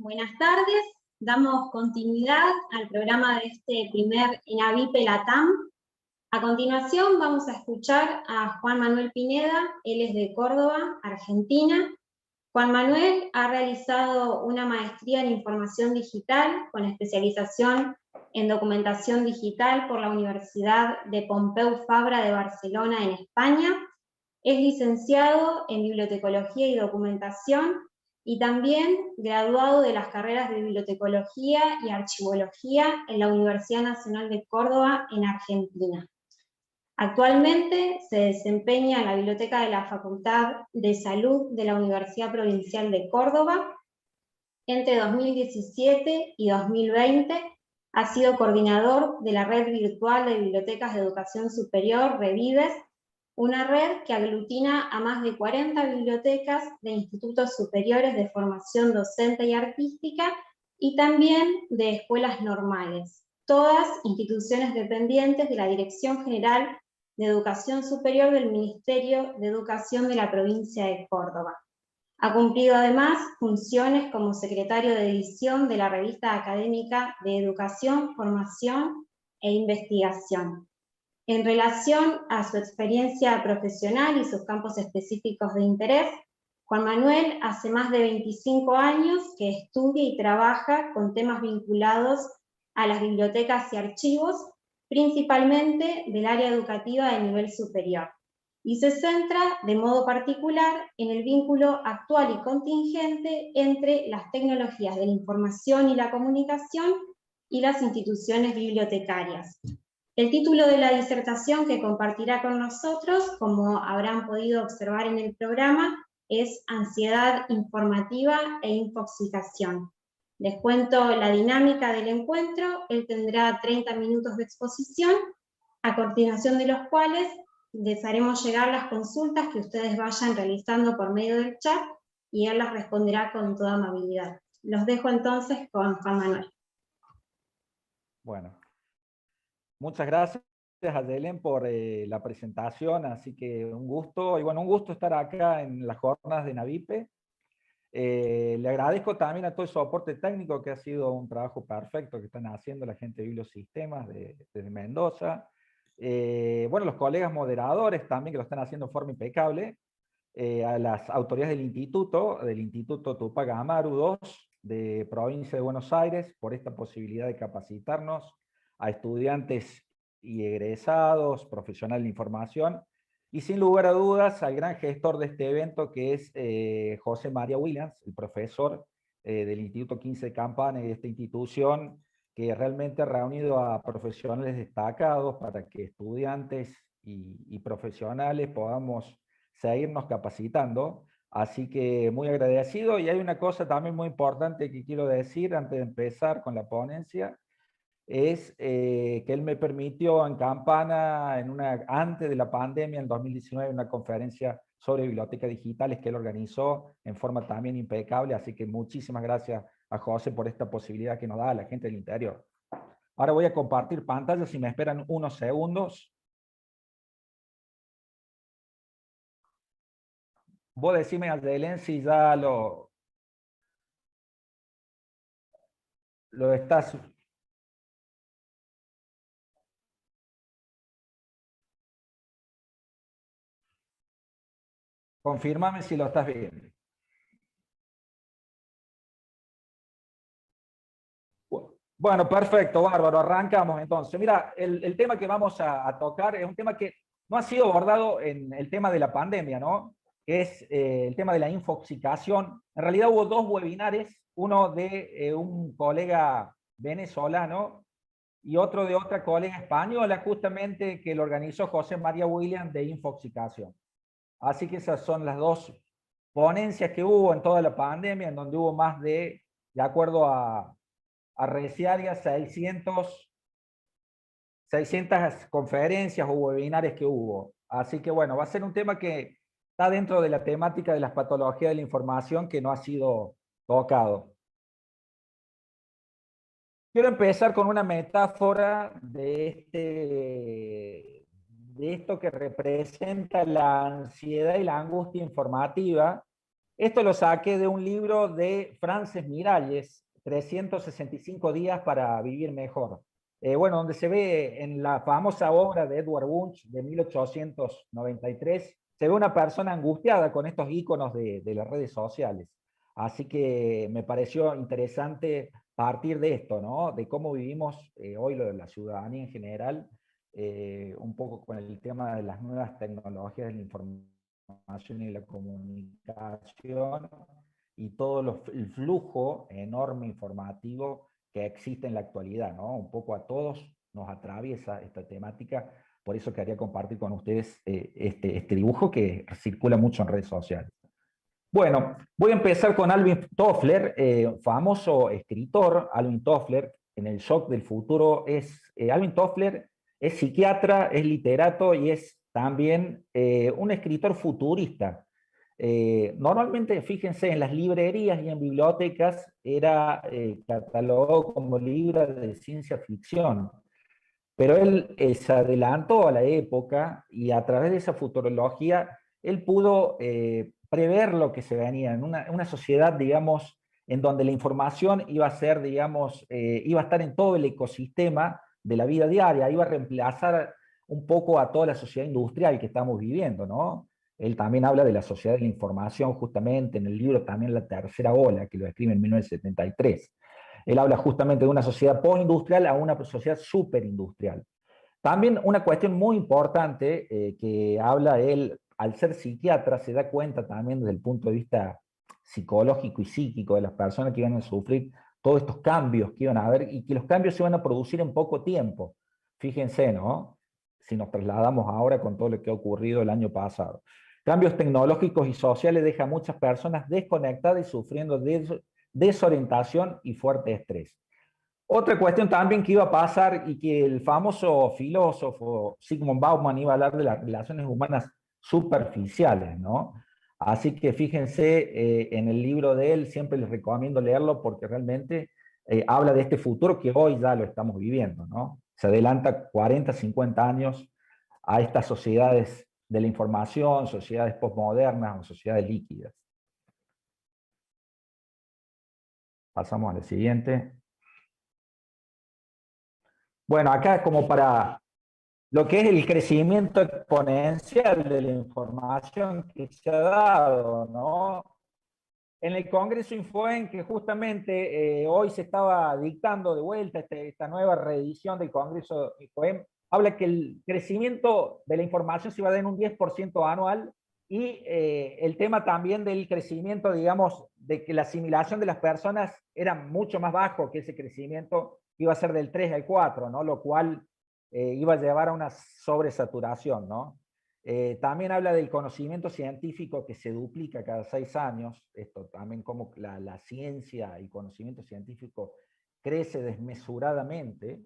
Buenas tardes, damos continuidad al programa de este primer ENAVIPE LATAM. A continuación vamos a escuchar a Juan Manuel Pineda, él es de Córdoba, Argentina. Juan Manuel ha realizado una maestría en Información Digital con especialización en Documentación Digital por la Universidad de Pompeu Fabra de Barcelona, en España. Es licenciado en Bibliotecología y Documentación y también graduado de las carreras de Bibliotecología y Archivología en la Universidad Nacional de Córdoba, en Argentina. Actualmente se desempeña en la Biblioteca de la Facultad de Salud de la Universidad Provincial de Córdoba. Entre 2017 y 2020 ha sido coordinador de la Red Virtual de Bibliotecas de Educación Superior, REVIDES, una red que aglutina a más de 40 bibliotecas de institutos superiores de formación docente y artística y también de escuelas normales, todas instituciones dependientes de la Dirección General de Educación Superior del Ministerio de Educación de la provincia de Córdoba. Ha cumplido además funciones como secretario de edición de la revista académica de Educación, Formación e Investigación. En relación a su experiencia profesional y sus campos específicos de interés, Juan Manuel hace más de 25 años que estudia y trabaja con temas vinculados a las bibliotecas y archivos, principalmente del área educativa de nivel superior, y se centra de modo particular en el vínculo actual y contingente entre las tecnologías de la información y la comunicación y las instituciones bibliotecarias. El título de la disertación que compartirá con nosotros, como habrán podido observar en el programa, es Ansiedad informativa e infoxicación. Les cuento la dinámica del encuentro. Él tendrá 30 minutos de exposición, a continuación de los cuales les haremos llegar las consultas que ustedes vayan realizando por medio del chat y él las responderá con toda amabilidad. Los dejo entonces con Juan Manuel. Bueno, muchas gracias a Yelen por la presentación, así que un gusto, y bueno, un gusto estar acá en las jornadas de NAVIPE. Le agradezco también a todo el soporte técnico, que ha sido un trabajo perfecto que están haciendo la gente de Bibliosistemas de Mendoza. Bueno, los colegas moderadores también, que lo están haciendo de forma impecable. A las autoridades del Instituto Tupac Amaru II, de Provincia de Buenos Aires, por esta posibilidad de capacitarnos, a estudiantes y egresados, profesionales de información, y sin lugar a dudas al gran gestor de este evento, que es José María Williams, el profesor del Instituto 15 de Campana y de esta institución, que realmente ha reunido a profesionales destacados para que estudiantes y profesionales podamos seguirnos capacitando. Así que muy agradecido. Y hay una cosa también muy importante que quiero decir antes de empezar con la ponencia, es que él me permitió en Campana, antes de la pandemia, en 2019, una conferencia sobre bibliotecas digitales que él organizó en forma también impecable, así que muchísimas gracias a José por esta posibilidad que nos da a la gente del interior. Ahora voy a compartir pantalla, si me esperan unos segundos. Vos decime, Adelen, si ya lo estás... Confírmame si lo estás viendo. Bueno, perfecto, bárbaro, arrancamos entonces. Mira, el tema que vamos a tocar es un tema que no ha sido abordado en el tema de la pandemia, ¿no? Que es el tema de la infoxicación. En realidad hubo dos webinares, uno de un colega venezolano y otro de otra colega española, justamente que lo organizó José María Williams, de infoxicación. Así que esas son las dos ponencias que hubo en toda la pandemia, en donde hubo más de acuerdo a Reciaria, 600 conferencias o webinarios que hubo. Así que bueno, va a ser un tema que está dentro de la temática de las patologías de la información, que no ha sido tocado. Quiero empezar con una metáfora de esto que representa la ansiedad y la angustia informativa, Esto lo saqué de un libro de Frances Miralles, 365 días para vivir mejor. Bueno, donde se ve en la famosa obra de Edward Munch de 1893, se ve una persona angustiada con estos íconos de las redes sociales. Así que me pareció interesante partir de esto, ¿no? De cómo vivimos hoy lo de la ciudadanía en general, un poco con el tema de las nuevas tecnologías de la información y la comunicación y todo el flujo enorme informativo que existe en la actualidad, ¿no? Un poco a todos nos atraviesa esta temática, por eso quería compartir con ustedes este dibujo que circula mucho en redes sociales. Bueno, voy a empezar con Alvin Toffler, famoso escritor. Alvin Toffler, en El shock del futuro, Alvin Toffler es psiquiatra, es literato y es también un escritor futurista. Normalmente, fíjense, en las librerías y en bibliotecas era catalogado como libro de ciencia ficción, pero él se adelantó a la época y a través de esa futurología él pudo prever lo que se venía en una sociedad, digamos, en donde la información iba a ser, digamos, iba a estar en todo el ecosistema de la vida diaria, iba a reemplazar un poco a toda la sociedad industrial que estamos viviendo, ¿no? Él también habla de la sociedad de la información, justamente en el libro también La tercera ola, que lo escribe en 1973. Él habla justamente de una sociedad postindustrial a una sociedad superindustrial. También una cuestión muy importante que habla él, al ser psiquiatra, se da cuenta también desde el punto de vista psicológico y psíquico de las personas que iban a sufrir todos estos cambios que iban a haber y que los cambios se iban a producir en poco tiempo. Fíjense, ¿no? Si nos trasladamos ahora con todo lo que ha ocurrido el año pasado. Cambios tecnológicos y sociales dejan a muchas personas desconectadas y sufriendo desorientación y fuerte estrés. Otra cuestión también que iba a pasar y que el famoso filósofo Sigmund Bauman iba a hablar de las relaciones humanas superficiales, ¿no? Así que fíjense en el libro de él, siempre les recomiendo leerlo porque realmente habla de este futuro que hoy ya lo estamos viviendo, ¿no? Se adelanta 40, 50 años a estas sociedades de la información, sociedades postmodernas o sociedades líquidas. Pasamos a la siguiente. Bueno, acá como para lo que es el crecimiento exponencial de la información que se ha dado, ¿no? En el Congreso Infoen, que justamente hoy se estaba dictando de vuelta esta nueva reedición del Congreso Infoen, habla que el crecimiento de la información se iba a dar en un 10% anual y el tema también del crecimiento, digamos, de que la asimilación de las personas era mucho más bajo que ese crecimiento iba a ser del 3 al 4, ¿no? Lo cual iba a llevar a una sobresaturación, ¿no? También habla del conocimiento científico que se duplica cada 6 años, esto también como la ciencia y conocimiento científico crece desmesuradamente.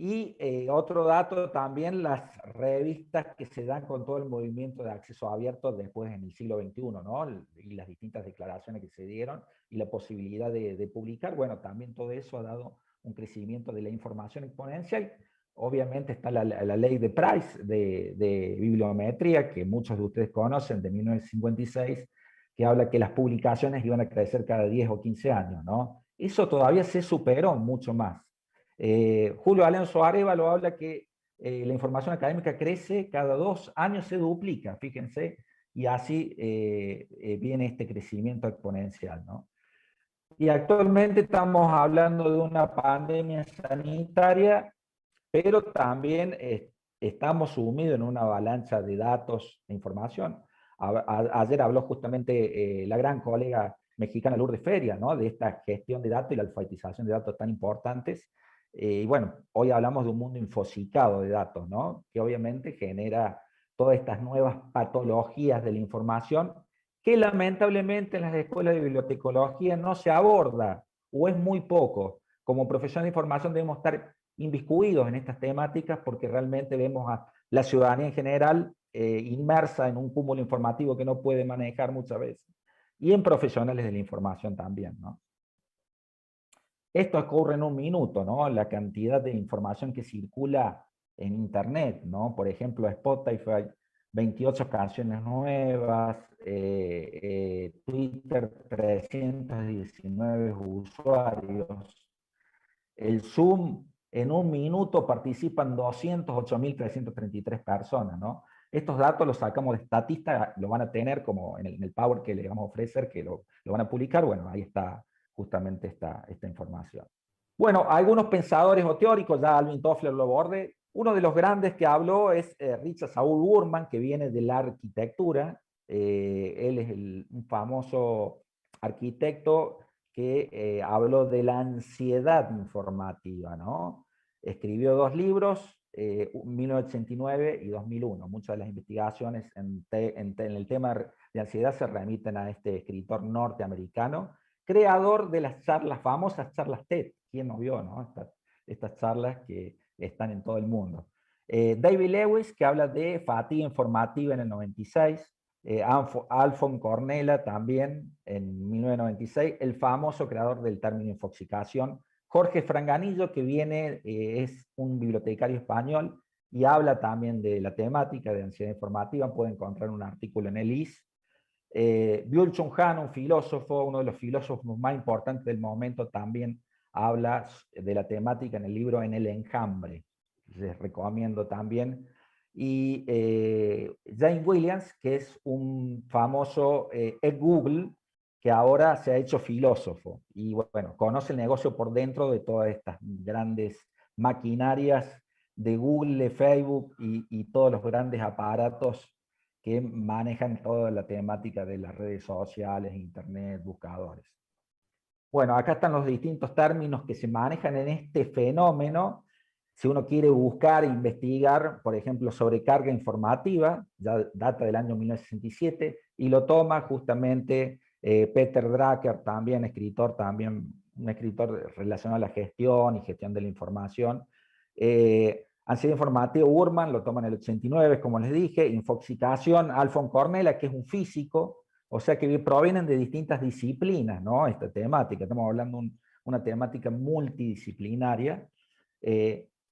Y otro dato también, las revistas que se dan con todo el movimiento de acceso abierto después en el siglo XXI, ¿no? Y las distintas declaraciones que se dieron y la posibilidad de publicar, bueno, también todo eso ha dado un crecimiento de la información exponencial. Obviamente está la ley de Price de bibliometría, que muchos de ustedes conocen, de 1956, que habla que las publicaciones iban a crecer cada 10 o 15 años, ¿no? Eso todavía se superó mucho más. Julio Alonso Arévalo habla que la información académica crece, cada 2 años se duplica, fíjense, y así viene este crecimiento exponencial, ¿no? Y actualmente estamos hablando de una pandemia sanitaria, pero también estamos sumidos en una avalancha de datos e información. Ayer habló justamente la gran colega mexicana Lourdes Feria, ¿no? De esta gestión de datos y la alfabetización de datos tan importantes. Y bueno, hoy hablamos de un mundo infocicado de datos, ¿no? Que obviamente genera todas estas nuevas patologías de la información que lamentablemente en las escuelas de bibliotecología no se aborda o es muy poco. Como profesionales de información debemos estar inmiscuidos en estas temáticas porque realmente vemos a la ciudadanía en general inmersa en un cúmulo informativo que no puede manejar muchas veces. Y en profesionales de la información también, ¿no? Esto ocurre en un minuto, ¿no? La cantidad de información que circula en Internet, ¿no? Por ejemplo, Spotify 28 canciones nuevas, Twitter 319 usuarios, el Zoom en un minuto participan 208.333 personas, ¿no? Estos datos los sacamos de Statista, lo van a tener como en el Power que le vamos a ofrecer, que lo van a publicar, bueno, ahí está justamente esta información. Bueno, algunos pensadores o teóricos, ya Alvin Toffler lo abordé. Uno de los grandes que habló es Richard Saul Wurman, que viene de la arquitectura. Él es un famoso arquitecto que habló de la ansiedad informativa, ¿no? Escribió 2 libros, 1989 y 2001. Muchas de las investigaciones en el tema de ansiedad se remiten a este escritor norteamericano, creador de las charlas, famosas charlas TED. ¿Quién no vio, no? Estas charlas que están en todo el mundo. David Lewis, que habla de fatiga informativa en el 96. Alfon Cornella también en 1996, el famoso creador del término infoxicación. Jorge Franganillo, que viene, es un bibliotecario español y habla también de la temática de ansiedad informativa. Pueden encontrar un artículo en el IS. Byul-Chul Han, un filósofo, uno de los filósofos más importantes del momento, también habla de la temática en el libro En el enjambre. Les recomiendo también. Y Jane Williams, que es un famoso ex-Google, que ahora se ha hecho filósofo. Y bueno, conoce el negocio por dentro de todas estas grandes maquinarias de Google, de Facebook y todos los grandes aparatos que manejan toda la temática de las redes sociales, internet, buscadores. Bueno, acá están los distintos términos que se manejan en este fenómeno. Si uno quiere buscar e investigar, por ejemplo, sobrecarga informativa, ya data del año 1967, y lo toma justamente Peter Drucker, también escritor, un escritor relacionado a la gestión y gestión de la información. Ansiedad informativa, Wurman, lo toma en el 89, como les dije. Infoxicación, Alfon Cornella, que es un físico, o sea que provienen de distintas disciplinas, ¿no? Esta temática, estamos hablando de una temática multidisciplinaria.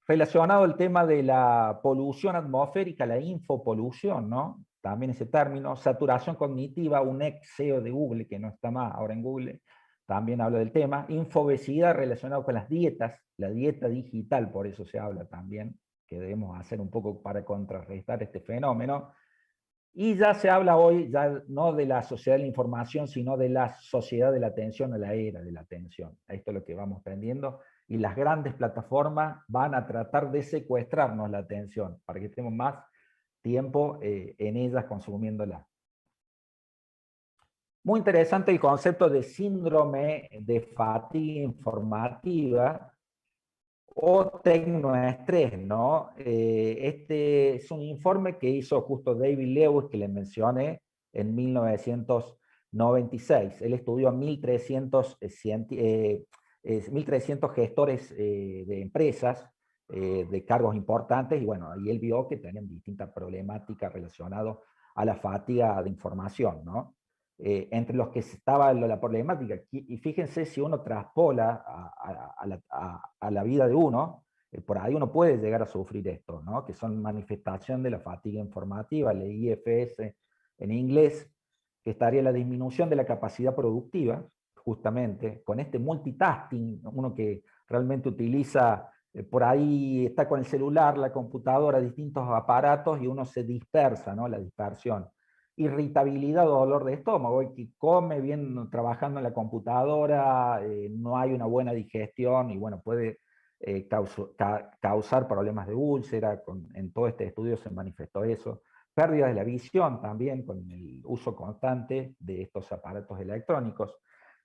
Relacionado al tema de la polución atmosférica, la infopolución, ¿no? También ese término. Saturación cognitiva, un ex CEO de Google, que no está más ahora en Google, también habla del tema. Infobesidad relacionado con las dietas, la dieta digital, por eso se habla también, que debemos hacer un poco para contrarrestar este fenómeno. Y ya se habla hoy, ya no de la sociedad de la información, sino de la sociedad de la atención, o la era de la atención. Esto es lo que vamos aprendiendo. Y las grandes plataformas van a tratar de secuestrarnos la atención, para que estemos más tiempo en ellas consumiéndola. Muy interesante el concepto de síndrome de fatiga informativa o tecnoestrés, ¿no? Este es un informe que hizo justo David Lewis, que le mencioné, en 1996. Él estudió a 1.300 gestores de empresas, de cargos importantes, y bueno, ahí él vio que tenían distintas problemáticas relacionadas a la fatiga de información, ¿no? Entre los que estaba la problemática, y fíjense si uno traspola a la vida de uno, por ahí uno puede llegar a sufrir esto, ¿no? Que son manifestación de la fatiga informativa, el IFS en inglés, que estaría la disminución de la capacidad productiva, justamente, con este multitasking, uno que realmente utiliza, por ahí está con el celular, la computadora, distintos aparatos, y uno se dispersa, ¿no? La dispersión. Irritabilidad o dolor de estómago, y que come bien trabajando en la computadora, no hay una buena digestión, y bueno, puede causar problemas de úlcera. En todo este estudio se manifestó eso. Pérdida de la visión también con el uso constante de estos aparatos electrónicos.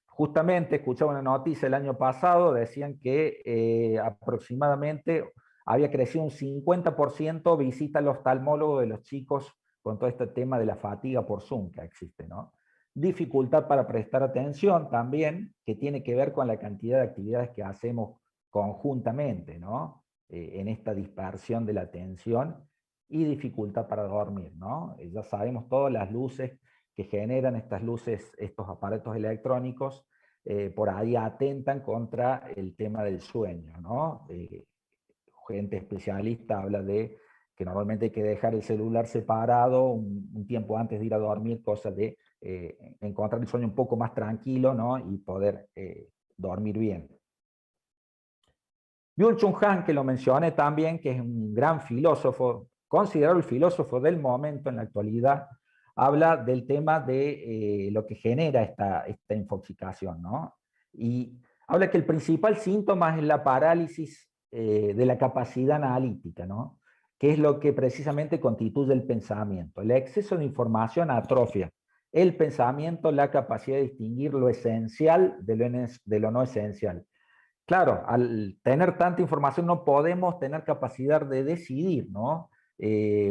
Justamente escuchaba una noticia el año pasado, decían que aproximadamente había crecido un 50% visita al oftalmólogo de los chicos con todo este tema de la fatiga por Zoom que existe, ¿no? Dificultad para prestar atención también, que tiene que ver con la cantidad de actividades que hacemos conjuntamente, ¿no? En esta dispersión de la atención, y dificultad para dormir, ¿no? Ya sabemos todas las luces que generan estas luces, estos aparatos electrónicos, por ahí atentan contra el tema del sueño, ¿no? Gente especialista habla de que normalmente hay que dejar el celular separado un tiempo antes de ir a dormir, cosa de encontrar el sueño un poco más tranquilo, ¿no? Y poder dormir bien. Byung-Chul Han, que lo mencioné también, que es un gran filósofo, considerado el filósofo del momento en la actualidad, habla del tema de lo que genera esta infoxicación, ¿no? Y habla que el principal síntoma es la parálisis de la capacidad analítica, ¿no? Que es lo que precisamente constituye el pensamiento. El exceso de información atrofia el pensamiento, la capacidad de distinguir lo esencial de lo no esencial. Claro, al tener tanta información no podemos tener capacidad de decidir, ¿no?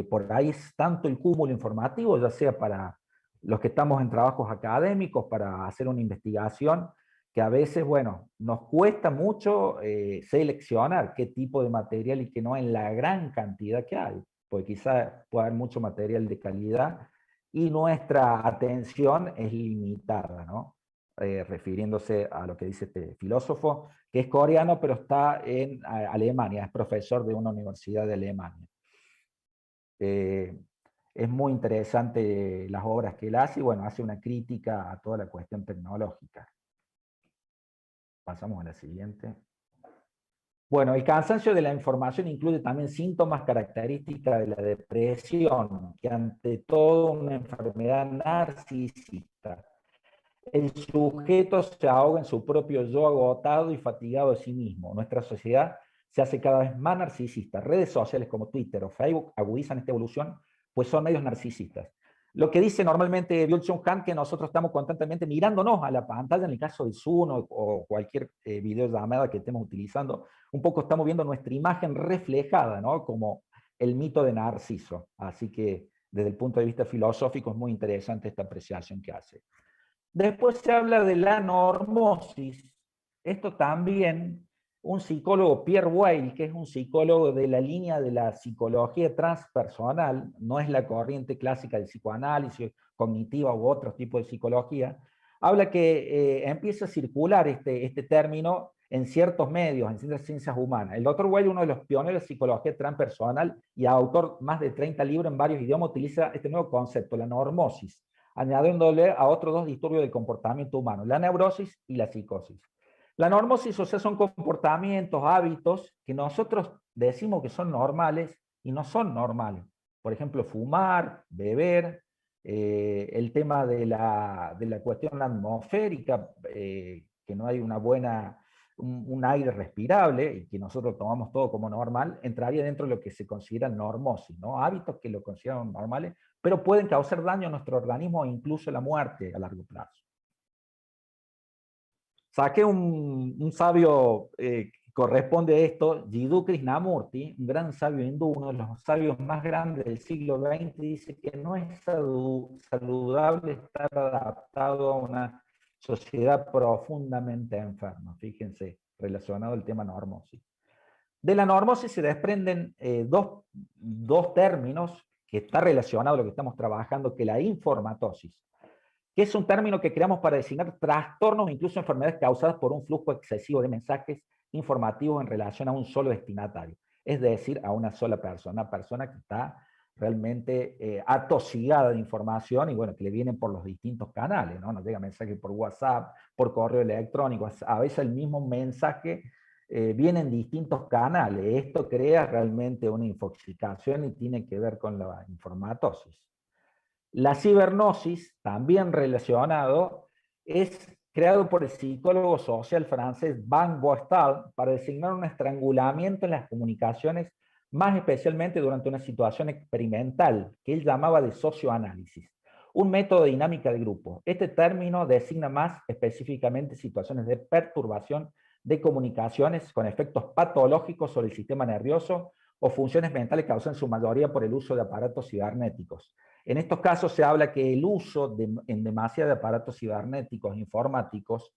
Por ahí es tanto el cúmulo informativo, ya sea para los que estamos en trabajos académicos, para hacer una investigación, que a veces, bueno, nos cuesta mucho seleccionar qué tipo de material y qué no en la gran cantidad que hay, porque quizá puede haber mucho material de calidad y nuestra atención es limitada, ¿no? Refiriéndose a lo que dice este filósofo, que es coreano, pero está en Alemania, es profesor de una universidad de Alemania. Es muy interesante las obras que él hace, y bueno, hace una crítica a toda la cuestión tecnológica. Pasamos a la siguiente. Bueno, el cansancio de la información incluye también síntomas características de la depresión, que ante todo una enfermedad narcisista. El sujeto se ahoga en su propio yo agotado y fatigado de sí mismo. Nuestra sociedad se hace cada vez más narcisista. Redes sociales como Twitter o Facebook agudizan esta evolución, pues son medios narcisistas. Lo que dice normalmente Byung-Chul Han, que nosotros estamos constantemente mirándonos a la pantalla, en el caso de Zoom o cualquier videollamada que estemos utilizando, un poco estamos viendo nuestra imagen reflejada, ¿no? Como el mito de Narciso. Así que desde el punto de vista filosófico es muy interesante esta apreciación que hace. Después se habla de la normosis. Esto también, un psicólogo, Pierre Weil, que es un psicólogo de la línea de la psicología transpersonal, no es la corriente clásica del psicoanálisis cognitiva u otros tipos de psicología, habla que empieza a circular este término en ciertos medios, en ciertas ciencias humanas. El doctor Weil, uno de los pioneros de psicología transpersonal y autor más de 30 libros en varios idiomas, utiliza este nuevo concepto, la normosis, añadiéndole a otros dos disturbios del comportamiento humano, la neurosis y la psicosis. La normosis, o sea, son comportamientos, hábitos que nosotros decimos que son normales y no son normales. Por ejemplo, fumar, beber, el tema de la cuestión atmosférica, que no hay una buena, un aire respirable y que nosotros tomamos todo como normal, entraría dentro de lo que se considera normosis, ¿no? Hábitos que lo consideran normales, pero pueden causar daño a nuestro organismo e incluso la muerte a largo plazo. Saqué un sabio que corresponde a esto, Jiddu Krishnamurti, un gran sabio hindú, uno de los sabios más grandes del siglo XX, dice que no es saludable estar adaptado a una sociedad profundamente enferma. Fíjense, relacionado al tema normosis. De la normosis se desprenden dos términos que está relacionado a lo que estamos trabajando, que la informatosis, que es un término que creamos para designar trastornos o incluso enfermedades causadas por un flujo excesivo de mensajes informativos en relación a un solo destinatario, es decir, a una sola persona, una persona que está realmente atosigada de información y bueno, que le vienen por los distintos canales, ¿no? Nos llega mensaje por WhatsApp, por correo electrónico, a veces el mismo mensaje viene en distintos canales. Esto crea realmente una infoxicación y tiene que ver con la informatosis. La cibernosis, también relacionado, es creado por el psicólogo social francés Van Boestal para designar un estrangulamiento en las comunicaciones, más especialmente durante una situación experimental que él llamaba de socioanálisis, un método de dinámica de grupo. Este término designa más específicamente situaciones de perturbación de comunicaciones con efectos patológicos sobre el sistema nervioso o funciones mentales causadas en su mayoría por el uso de aparatos cibernéticos. En estos casos se habla que el uso en demasía de aparatos cibernéticos informáticos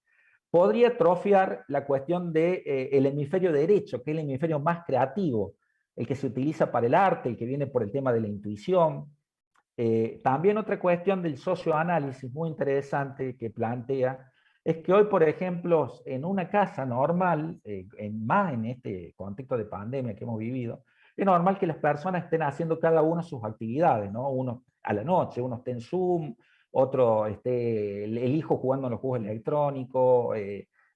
podría atrofiar la cuestión del hemisferio derecho, que es el hemisferio más creativo, el que se utiliza para el arte, el que viene por el tema de la intuición. También otra cuestión del socioanálisis muy interesante que plantea es que hoy, por ejemplo, en una casa normal, más en este contexto de pandemia que hemos vivido, es normal que las personas estén haciendo cada uno sus actividades, ¿no? Uno a la noche, uno esté en Zoom, otro esté, el hijo jugando en los juegos electrónicos,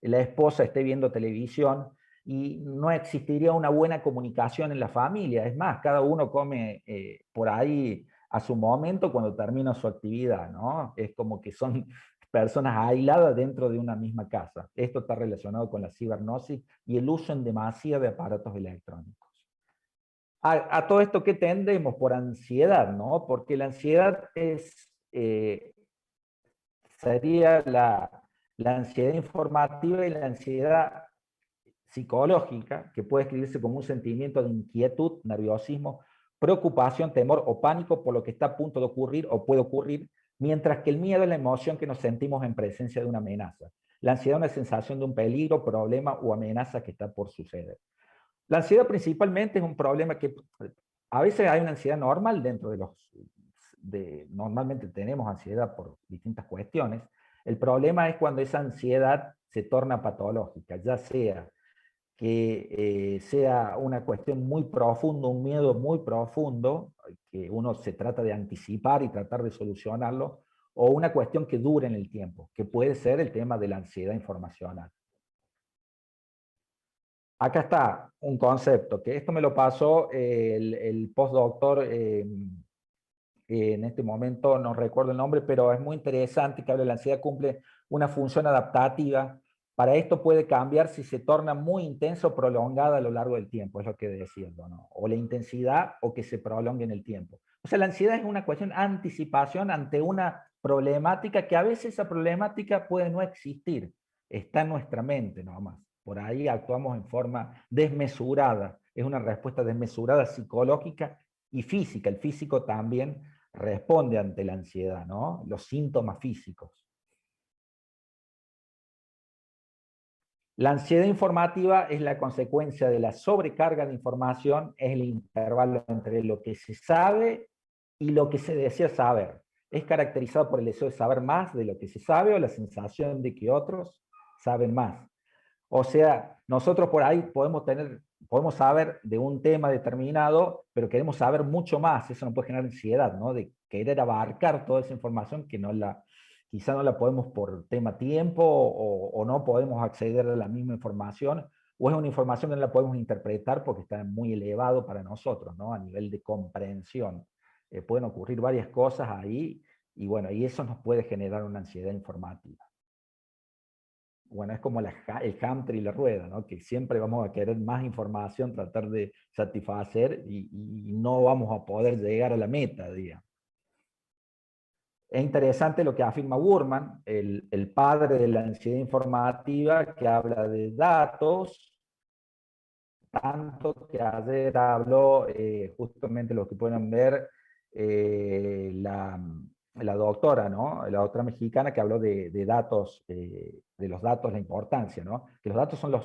la esposa esté viendo televisión, y no existiría una buena comunicación en la familia. Es más, cada uno come por ahí a su momento cuando termina su actividad, ¿no? Es como que son personas aisladas dentro de una misma casa. Esto está relacionado con la cibernosis y el uso en demasía de aparatos electrónicos. A todo esto que tendemos por ansiedad, ¿no? Porque la ansiedad sería la ansiedad informativa y la ansiedad psicológica, que puede escribirse como un sentimiento de inquietud, nerviosismo, preocupación, temor o pánico por lo que está a punto de ocurrir o puede ocurrir, mientras que el miedo es la emoción que nos sentimos en presencia de una amenaza. La ansiedad es una sensación de un peligro, problema o amenaza que está por suceder. La ansiedad principalmente es un problema que a veces hay una ansiedad normal dentro de normalmente tenemos ansiedad por distintas cuestiones. El problema es cuando esa ansiedad se torna patológica, ya sea que sea una cuestión muy profunda, un miedo muy profundo, que uno se trata de anticipar y tratar de solucionarlo, o una cuestión que dure en el tiempo, que puede ser el tema de la ansiedad informacional. Acá está un concepto, que esto me lo pasó el postdoctor, en este momento no recuerdo el nombre, pero es muy interesante, que habla de la ansiedad cumple una función adaptativa. Para esto puede cambiar si se torna muy intensa o prolongada a lo largo del tiempo, es lo que decía, ¿no? O la intensidad o que se prolongue en el tiempo. O sea, la ansiedad es una cuestión de anticipación ante una problemática que a veces esa problemática puede no existir, está en nuestra mente nomás. Por ahí actuamos en forma desmesurada, es una respuesta desmesurada psicológica y física. El físico también responde ante la ansiedad, ¿no? Los síntomas físicos. La ansiedad informativa es la consecuencia de la sobrecarga de información, es el intervalo entre lo que se sabe y lo que se desea saber. Es caracterizado por el deseo de saber más de lo que se sabe o la sensación de que otros saben más. O sea, nosotros por ahí podemos saber de un tema determinado, pero queremos saber mucho más. Eso nos puede generar ansiedad, ¿no? De querer abarcar toda esa información que quizá no la podemos por tema tiempo o no podemos acceder a la misma información, o es una información que no la podemos interpretar porque está muy elevado para nosotros, ¿no? A nivel de comprensión. Pueden ocurrir varias cosas ahí y bueno, y eso nos puede generar una ansiedad informativa. Bueno, es como el hámster y la rueda, ¿no? Que siempre vamos a querer más información, tratar de satisfacer y no vamos a poder llegar a la meta, digamos. Es interesante lo que afirma Burman, el padre de la ansiedad informativa, que habla de datos, tanto que ayer habló, justamente lo que pueden ver, la doctora, ¿no? La doctora mexicana que habló de datos, de los datos, la importancia, ¿no? Que los datos son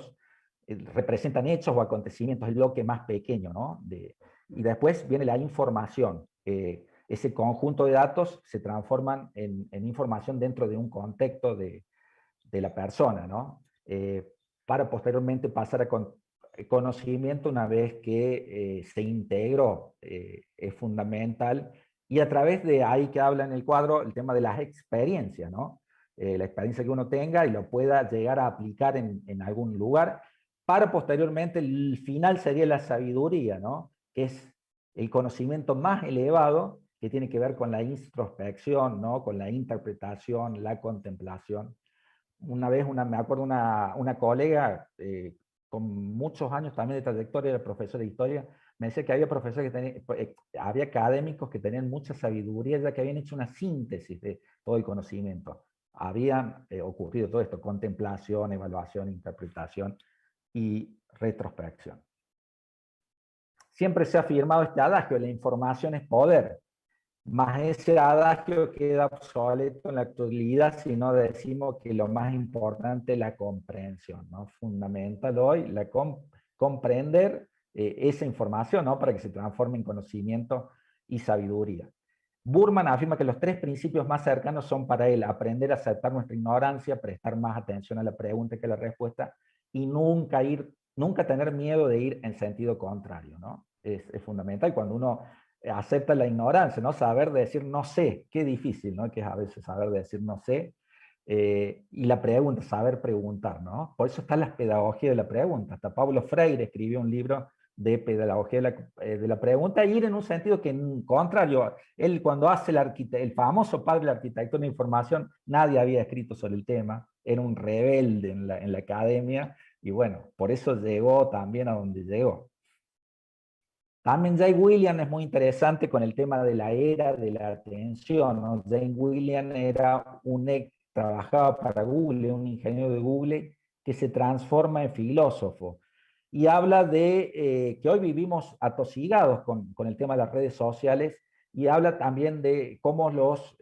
representan hechos o acontecimientos, el bloque más pequeño, ¿no? Y después viene la información. Ese conjunto de datos se transforman en información dentro de un contexto de la persona, ¿no? Para posteriormente pasar a conocimiento una vez que se integró, es fundamental. Y a través de ahí que habla en el cuadro, el tema de las experiencias, ¿no? La experiencia que uno tenga y lo pueda llegar a aplicar en algún lugar, para posteriormente el final sería la sabiduría, ¿no? Que es el conocimiento más elevado que tiene que ver con la introspección, ¿no? Con la interpretación, la contemplación. Una vez, me acuerdo una colega con muchos años también de trayectoria, era profesora de historia, me decía que había profesores que había académicos que tenían mucha sabiduría, ya que habían hecho una síntesis de todo el conocimiento. Habían ocurrido todo esto, contemplación, evaluación, interpretación y retrospección. Siempre se ha afirmado este adagio, la información es poder. Más ese adagio queda obsoleto en la actualidad si no decimos que lo más importante es la comprensión, ¿no? Fundamental hoy comprender esa información, ¿no? Para que se transforme en conocimiento y sabiduría. Burman afirma que los tres principios más cercanos son para él: aprender a aceptar nuestra ignorancia, prestar más atención a la pregunta que a la respuesta y nunca tener miedo de ir en sentido contrario, ¿no? es fundamental. Cuando uno acepta la ignorancia, ¿no? Saber decir no sé, qué difícil, ¿no? Que es a veces saber decir no sé. Y la pregunta, saber preguntar, ¿no? Por eso está la pedagogía de la pregunta. Hasta Paulo Freire escribió un libro de pedagogía de la pregunta, y ir en un sentido que, en contrario, él cuando hace el famoso padre de la arquitectura de la información, nadie había escrito sobre el tema, era un rebelde en la academia, y bueno, por eso llegó también a donde llegó. También Jay Williams es muy interesante con el tema de la era de la atención, ¿no? Jay Williams era trabajaba para Google, un ingeniero de Google que se transforma en filósofo y habla de que hoy vivimos atosigados con el tema de las redes sociales, y habla también de cómo los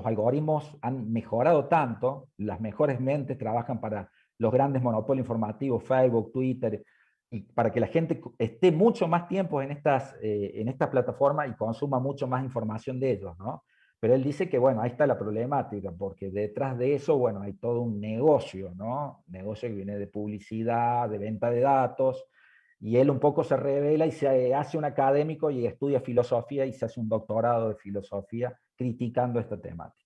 algoritmos han mejorado tanto, las mejores mentes trabajan para los grandes monopolios informativos, Facebook, Twitter, y para que la gente esté mucho más tiempo en estas plataformas y consuma mucho más información de ellos, ¿no? Pero él dice que, bueno, ahí está la problemática, porque detrás de eso, bueno, hay todo un negocio, ¿no? Negocio que viene de publicidad, de venta de datos, y él un poco se revela y se hace un académico y estudia filosofía y se hace un doctorado de filosofía criticando esta temática.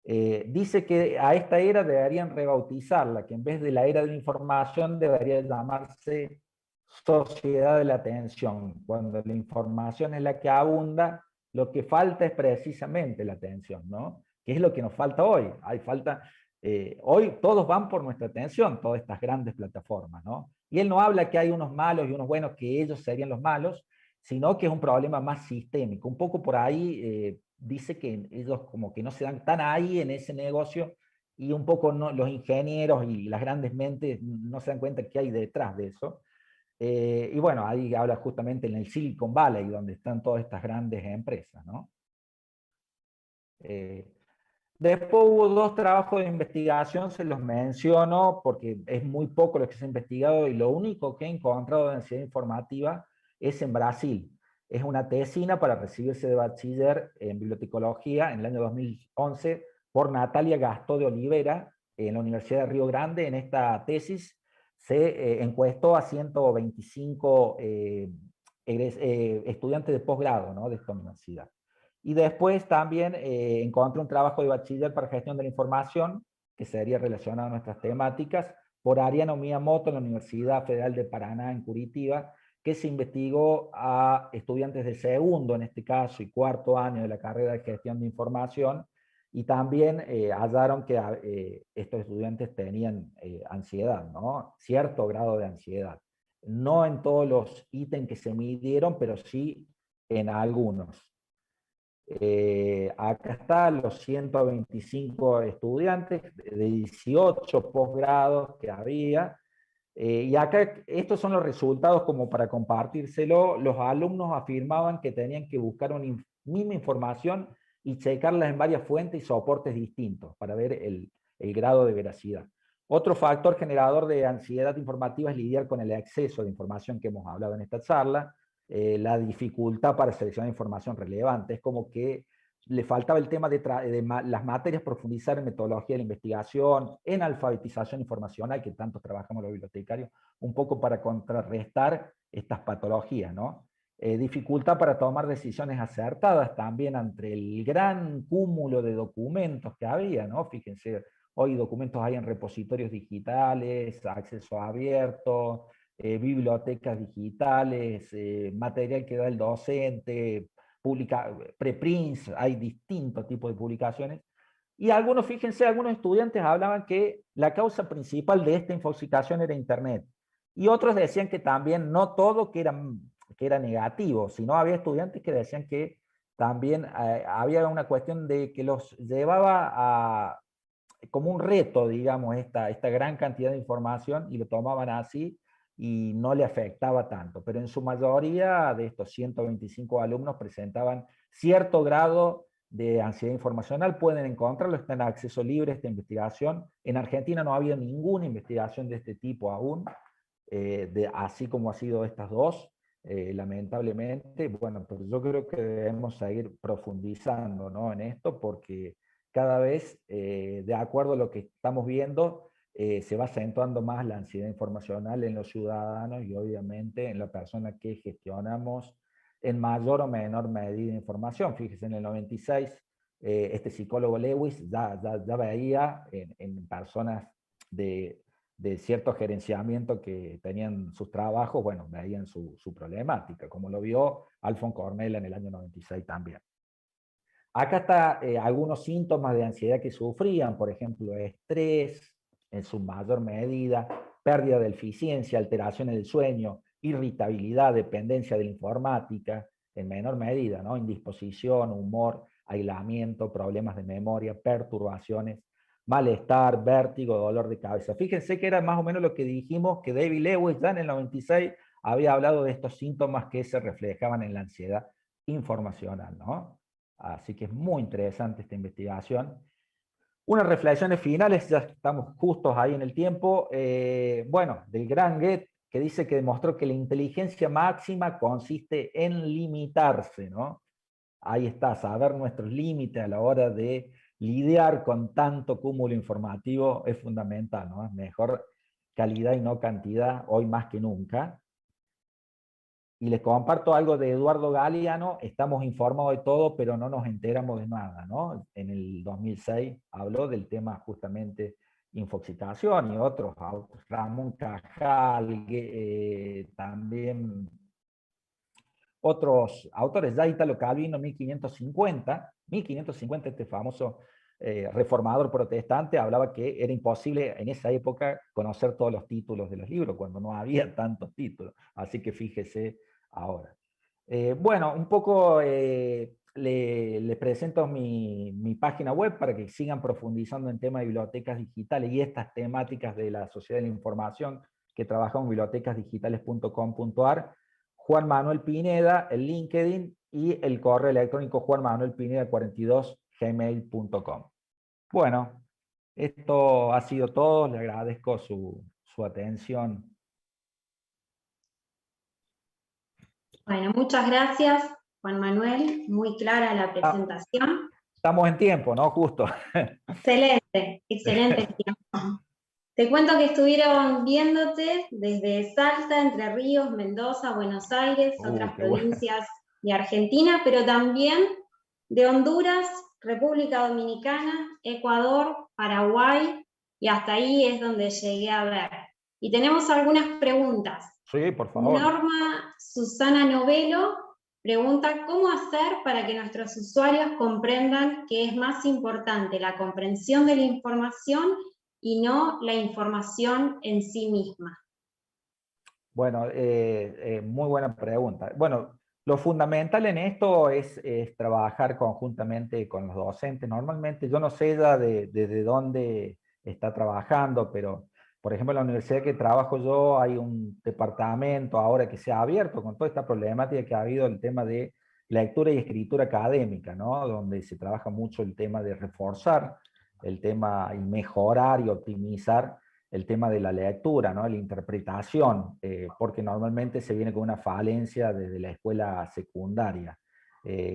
Dice que a esta era deberían rebautizarla, que en vez de la era de la información debería llamarse sociedad de la atención. Cuando la información es la que abunda, lo que falta es precisamente la atención, ¿no? Que es lo que nos falta hoy. Hoy todos van por nuestra atención, todas estas grandes plataformas, ¿no? Y él no habla que hay unos malos y unos buenos, que ellos serían los malos, sino que es un problema más sistémico. Un poco por ahí dice que ellos como que no se dan tan ahí en ese negocio, y un poco no, los ingenieros y las grandes mentes no se dan cuenta que hay detrás de eso. Y bueno, ahí habla justamente en el Silicon Valley, donde están todas estas grandes empresas, ¿no? Eh, Después hubo dos trabajos de investigación, se los menciono porque es muy poco lo que se ha investigado, y lo único que he encontrado de ansiedad informativa es en Brasil. Es una tesina para recibirse de bachiller en bibliotecología en el año 2011 por Natalia Gastó de Oliveira en la Universidad de Río Grande. En esta tesis se encuestó a 125 estudiantes de posgrado, ¿no?, de esta universidad. Y después también encontré un trabajo de bachiller para gestión de la información, que sería relacionado a nuestras temáticas, por Ariano Miyamoto en la Universidad Federal de Paraná, en Curitiba, que se investigó a estudiantes de segundo, en este caso, y cuarto año de la carrera de gestión de información, y también hallaron que estos estudiantes tenían ansiedad, ¿no? Cierto grado de ansiedad. No en todos los ítems que se midieron, pero sí en algunos. Acá están los 125 estudiantes de 18 posgrados que había. Y acá estos son los resultados como para compartírselo. Los alumnos afirmaban que tenían que buscar una misma información y checarlas en varias fuentes y soportes distintos para ver el grado de veracidad. Otro factor generador de ansiedad informativa es lidiar con el exceso de información que hemos hablado en esta charla. La dificultad para seleccionar información relevante. Es como que le faltaba el tema de las materias, profundizar en metodología de la investigación, en alfabetización informacional, que tanto trabajamos los bibliotecarios, un poco para contrarrestar estas patologías, ¿no? Dificultad para tomar decisiones acertadas también ante el gran cúmulo de documentos que había, ¿no? Fíjense, hoy documentos hay en repositorios digitales, acceso abierto, bibliotecas digitales, material que da el docente, preprints, hay distintos tipos de publicaciones. Y algunos, fíjense, algunos estudiantes hablaban que la causa principal de esta infoxicación era Internet. Y otros decían que también no todo que era negativo, sino había estudiantes que decían que también había una cuestión de que los llevaba a, como un reto, digamos, esta gran cantidad de información, y lo tomaban así y no le afectaba tanto. Pero en su mayoría de estos 125 alumnos presentaban cierto grado de ansiedad informacional. Pueden encontrarlo, está en acceso libre esta investigación. En Argentina no había ninguna investigación de este tipo aún, así como ha sido estas dos. Lamentablemente, bueno, pero yo creo que debemos seguir profundizando, ¿no?, en esto, porque cada vez, de acuerdo a lo que estamos viendo, se va acentuando más la ansiedad informacional en los ciudadanos y obviamente en la persona que gestionamos en mayor o menor medida información. Fíjese, en el 96, este psicólogo Lewis ya veía en personas de cierto gerenciamiento que tenían sus trabajos, bueno, veían su problemática, como lo vio Alfon Cornell en el año 96 también. Acá está algunos síntomas de ansiedad que sufrían, por ejemplo, estrés, en su mayor medida, pérdida de eficiencia, alteraciones del sueño, irritabilidad, dependencia de la informática, en menor medida, ¿no? Indisposición, humor, aislamiento, problemas de memoria, perturbaciones, malestar, vértigo, dolor de cabeza. Fíjense que era más o menos lo que dijimos que David Lewis ya en el 96 había hablado de estos síntomas que se reflejaban en la ansiedad informacional, ¿no? Así que es muy interesante esta investigación. Unas reflexiones finales, ya estamos justos ahí en el tiempo. Bueno, del gran Goethe, que dice que demostró que la inteligencia máxima consiste en limitarse, ¿no? Ahí está, saber nuestros límites a la hora de lidiar con tanto cúmulo informativo es fundamental, ¿no? Es mejor calidad y no cantidad, hoy más que nunca. Y les comparto algo de Eduardo Galeano: estamos informados de todo, pero no nos enteramos de nada, ¿no? En el 2006 habló del tema justamente infoxicación y otros autores, Ramón Cajal, también otros autores, ya Italo Calvino, 1550, este famoso reformador protestante, hablaba que era imposible en esa época conocer todos los títulos de los libros, cuando no había tantos títulos. Así que fíjese ahora. Bueno, un poco le presento mi página web para que sigan profundizando en temas de bibliotecas digitales y estas temáticas de la sociedad de la información que trabajamos en bibliotecasdigitales.com.ar. Juan Manuel Pineda, el LinkedIn y el correo electrónico juanmanuelpineda42@gmail.com. Bueno, esto ha sido todo. Le agradezco su atención. Bueno, muchas gracias, Juan Manuel. Muy clara la presentación. Estamos en tiempo, ¿no? Justo. Excelente, excelente tiempo. Te cuento que estuvieron viéndote desde Salta, Entre Ríos, Mendoza, Buenos Aires, otras provincias de Argentina, pero también de Honduras, República Dominicana, Ecuador, Paraguay, y hasta ahí es donde llegué a ver. Y tenemos algunas preguntas. Sí, por favor. Norma Susana Novelo pregunta: ¿cómo hacer para que nuestros usuarios comprendan que es más importante la comprensión de la información y no la información en sí misma? Bueno, muy buena pregunta. Bueno, lo fundamental en esto es trabajar conjuntamente con los docentes. Normalmente, yo no sé ya desde dónde está trabajando, pero por ejemplo en la universidad que trabajo yo hay un departamento ahora que se ha abierto con toda esta problemática que ha habido, el tema de lectura y escritura académica, ¿no? Donde se trabaja mucho el tema de reforzar el tema y mejorar y optimizar el tema de la lectura, ¿no? La interpretación, porque normalmente se viene con una falencia desde la escuela secundaria.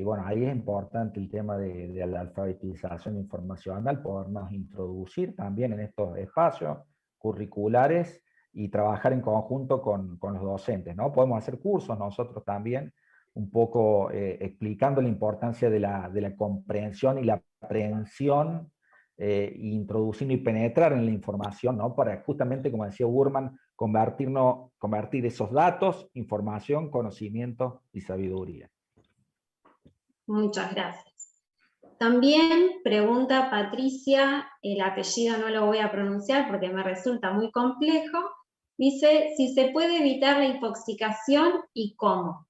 Bueno, ahí es importante el tema de la alfabetización informacional, podernos introducir también en estos espacios curriculares y trabajar en conjunto con los docentes, ¿no? Podemos hacer cursos nosotros también, un poco explicando la importancia de la comprensión y la aprehensión, introduciendo y penetrar en la información, ¿no? Para justamente, como decía Burman, convertir esos datos, información, conocimiento y sabiduría. Muchas gracias. También pregunta Patricia, el apellido no lo voy a pronunciar porque me resulta muy complejo, dice si se puede evitar la infoxicación y cómo.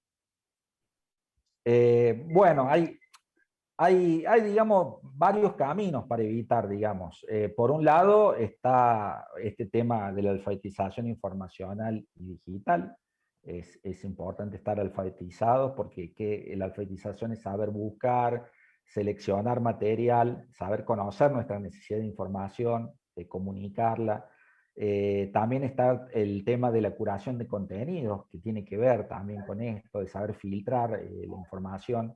Bueno, hay, digamos, varios caminos para evitar, digamos. Por un lado está este tema de la alfabetización informacional y digital. Es importante estar alfabetizados porque la alfabetización es saber buscar, seleccionar material, saber conocer nuestra necesidad de información, de comunicarla. También está el tema de la curación de contenidos, que tiene que ver también con esto, de saber filtrar la información.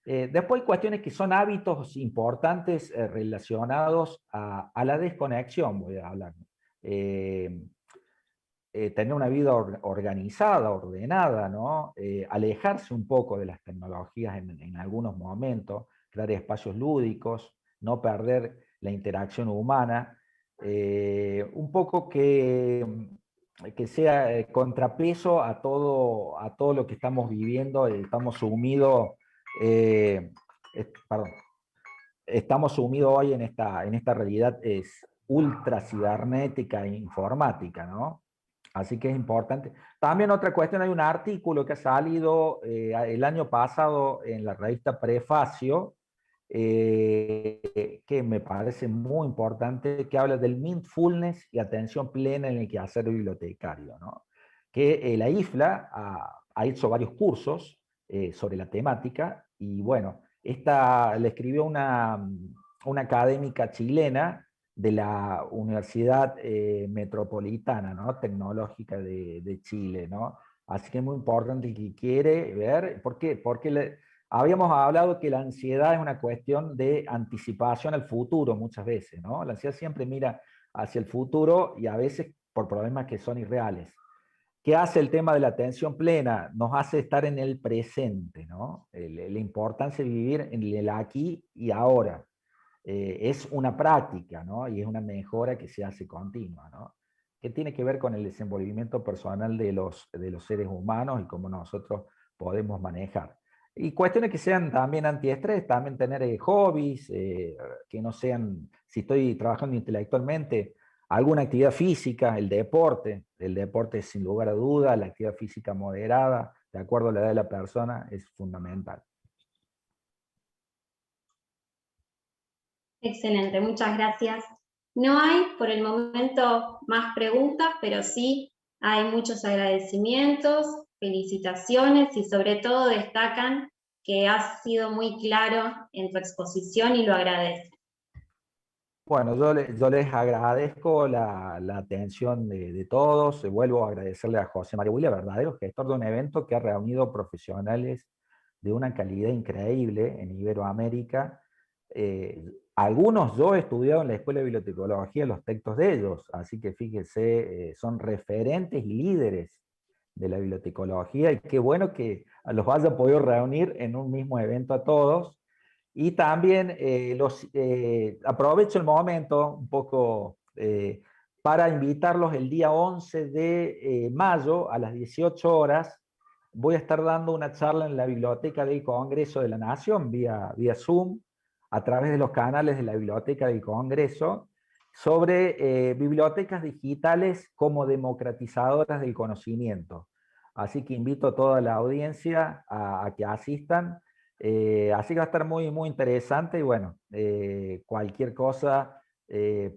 Después hay cuestiones que son hábitos importantes relacionados a la desconexión, voy a hablar. tener una vida organizada, ordenada, ¿no? Alejarse un poco de las tecnologías en algunos momentos, crear espacios lúdicos, no perder la interacción humana, un poco que sea contrapeso a todo lo que estamos viviendo. Estamos sumidos, perdón, estamos sumidos hoy en esta realidad es ultra cibernética e informática, ¿no? Así que es importante. También otra cuestión, hay un artículo que ha salido el año pasado en la revista Prefacio, que me parece muy importante, que habla del mindfulness y atención plena en el quehacer bibliotecario, ¿no? Que la IFLA ha hecho varios cursos sobre la temática, y bueno, esta le escribió una académica chilena de la Universidad Metropolitana, ¿no? Tecnológica de Chile, ¿no? Así que es muy importante que quiere ver, ¿por qué? Porque habíamos hablado que la ansiedad es una cuestión de anticipación al futuro muchas veces, ¿no? La ansiedad siempre mira hacia el futuro y a veces por problemas que son irreales. ¿Qué hace el tema de la atención plena? Nos hace estar en el presente, ¿no? La importancia de vivir en el aquí y ahora. Es una práctica, ¿no? Y es una mejora que se hace continua, ¿no? Que tiene que ver con el desenvolvimiento personal de los seres humanos y cómo nosotros podemos manejar. Y cuestiones que sean también antiestrés, también tener hobbies, que no sean, si estoy trabajando intelectualmente, alguna actividad física, el deporte sin lugar a duda, la actividad física moderada, de acuerdo a la edad de la persona, es fundamental. Excelente, muchas gracias. No hay por el momento más preguntas, pero sí hay muchos agradecimientos, felicitaciones y sobre todo destacan que has sido muy claro en tu exposición y lo agradezco. Bueno, yo les agradezco la atención de todos. Vuelvo a agradecerle a José María Huila, verdadero gestor de un evento que ha reunido profesionales de una calidad increíble en Iberoamérica. Algunos yo he estudiado en la Escuela de Bibliotecología los textos de ellos, así que fíjense, son referentes y líderes de la bibliotecología, y qué bueno que los haya podido reunir en un mismo evento a todos. Y también aprovecho el momento un poco para invitarlos el día 11 de mayo a las 18 horas. Voy a estar dando una charla en la Biblioteca del Congreso de la Nación, vía Zoom, a través de los canales de la Biblioteca del Congreso, sobre bibliotecas digitales como democratizadoras del conocimiento. Así que invito a toda la audiencia a que asistan. Así que va a estar muy, muy interesante, y bueno, cualquier cosa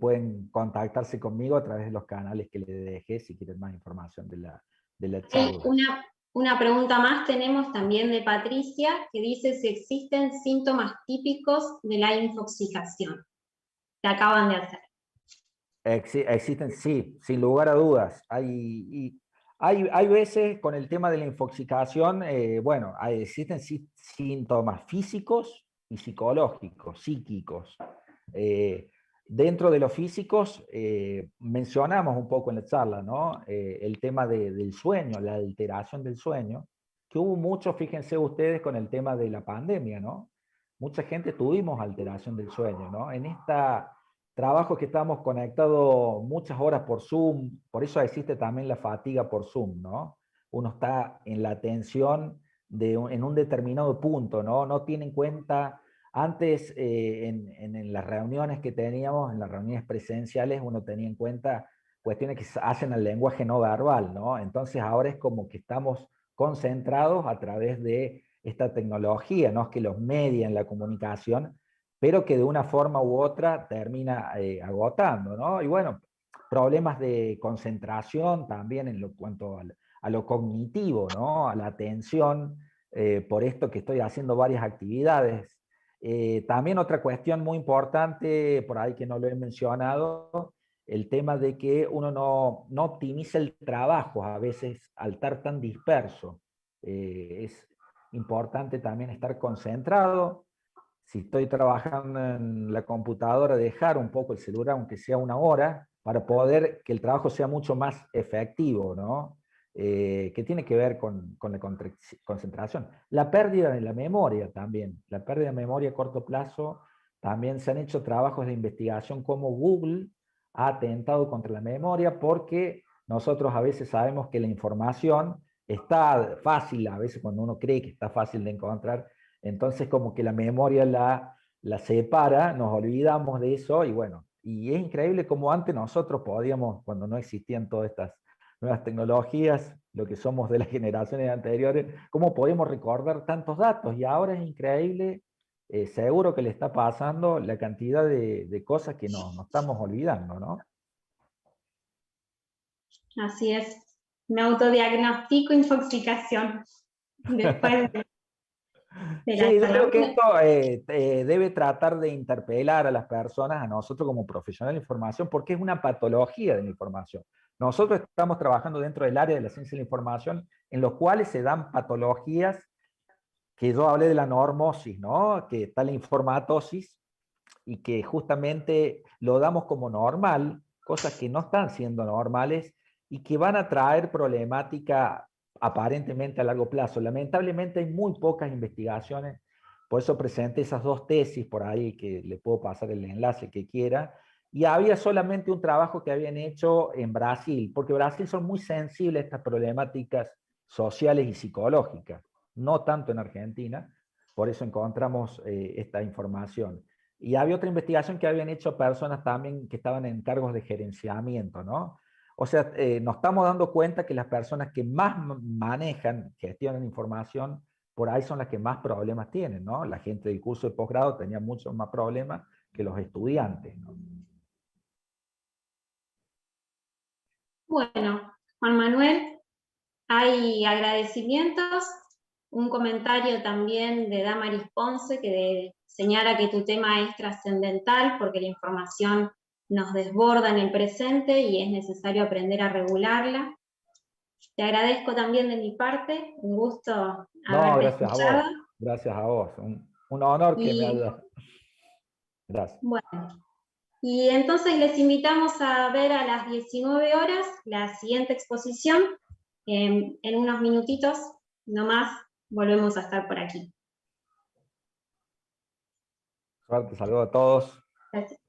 pueden contactarse conmigo a través de los canales que les dejé si quieren más información de la Hay charla. una pregunta más tenemos también de Patricia, que dice si existen síntomas típicos de la infoxicación. Te acaban de hacer. Existen, sí, sin lugar a dudas. Hay veces con el tema de la infoxicación, bueno, existen síntomas físicos y psicológicos, psíquicos. Dentro de los físicos, mencionamos un poco en la charla, ¿no? El tema del sueño, la alteración del sueño, que hubo mucho, fíjense ustedes, con el tema de la pandemia, ¿no? Mucha gente tuvimos alteración del sueño, ¿no? En esta trabajo que estamos conectados muchas horas por Zoom, por eso existe también la fatiga por Zoom, ¿no? Uno está en la atención en un determinado punto, ¿no? No tiene en cuenta, antes en las reuniones que teníamos, en las reuniones presenciales, uno tenía en cuenta cuestiones que se hacen al lenguaje no verbal, ¿no? Entonces ahora es como que estamos concentrados a través de esta tecnología, ¿no? Que los media en la comunicación, pero que de una forma u otra termina agotando, ¿no? Y bueno, problemas de concentración también en cuanto a lo cognitivo, ¿no? A la atención, por esto que estoy haciendo varias actividades. También otra cuestión muy importante, por ahí que no lo he mencionado, el tema de que uno no optimiza el trabajo a veces al estar tan disperso. Es importante también estar concentrado. si estoy trabajando en la computadora, dejar un poco el celular, aunque sea una hora, para poder que el trabajo sea mucho más efectivo, ¿no? Que tiene que ver con la concentración. La pérdida de la memoria también, la pérdida de memoria a corto plazo, también se han hecho trabajos de investigación como Google ha atentado contra la memoria, porque nosotros a veces sabemos que la información está fácil, a veces cuando uno cree que está fácil de encontrar, entonces como que la memoria la separa, nos olvidamos de eso y bueno, y es increíble como antes nosotros podíamos, cuando no existían todas estas nuevas tecnologías, lo que somos de las generaciones anteriores, cómo podíamos recordar tantos datos y ahora es increíble, seguro que le está pasando la cantidad de cosas que nos estamos olvidando, ¿no? Así es. Me autodiagnostico intoxicación después de la Sí, yo creo charla. que esto debe tratar de interpelar a las personas, a nosotros como profesionales de información, porque es una patología de la información. Nosotros estamos trabajando dentro del área de la ciencia de la información, en los cuales se dan patologías, que yo hablé de la normosis, ¿no? Que está la informatosis, y que justamente lo damos como normal, cosas que no están siendo normales y que van a traer problemática aparentemente a largo plazo. Lamentablemente hay muy pocas investigaciones, por eso presenté esas dos tesis por ahí, que le puedo pasar el enlace que quiera, y había solamente un trabajo que habían hecho en Brasil, porque Brasil son muy sensibles a estas problemáticas sociales y psicológicas, no tanto en Argentina, por eso encontramos esta información. Y había otra investigación que habían hecho personas también que estaban en cargos de gerenciamiento, ¿no? O sea, nos estamos dando cuenta que las personas que más manejan, gestionan información, por ahí son las que más problemas tienen, ¿no? La gente del curso de posgrado tenía muchos más problemas que los estudiantes, ¿no? Bueno, Juan Manuel, hay agradecimientos, un comentario también de Damaris Ponce que señala que tu tema es trascendental porque la información nos desborda en el presente y es necesario aprender a regularla. Te agradezco también de mi parte, un gusto No, haberte escuchado. gracias a vos, un honor que me Y haya... Gracias. bueno, y entonces les invitamos a ver a las 19 horas la siguiente exposición. En unos minutitos nomás volvemos a estar por aquí. Suerte, saludos a todos. Gracias.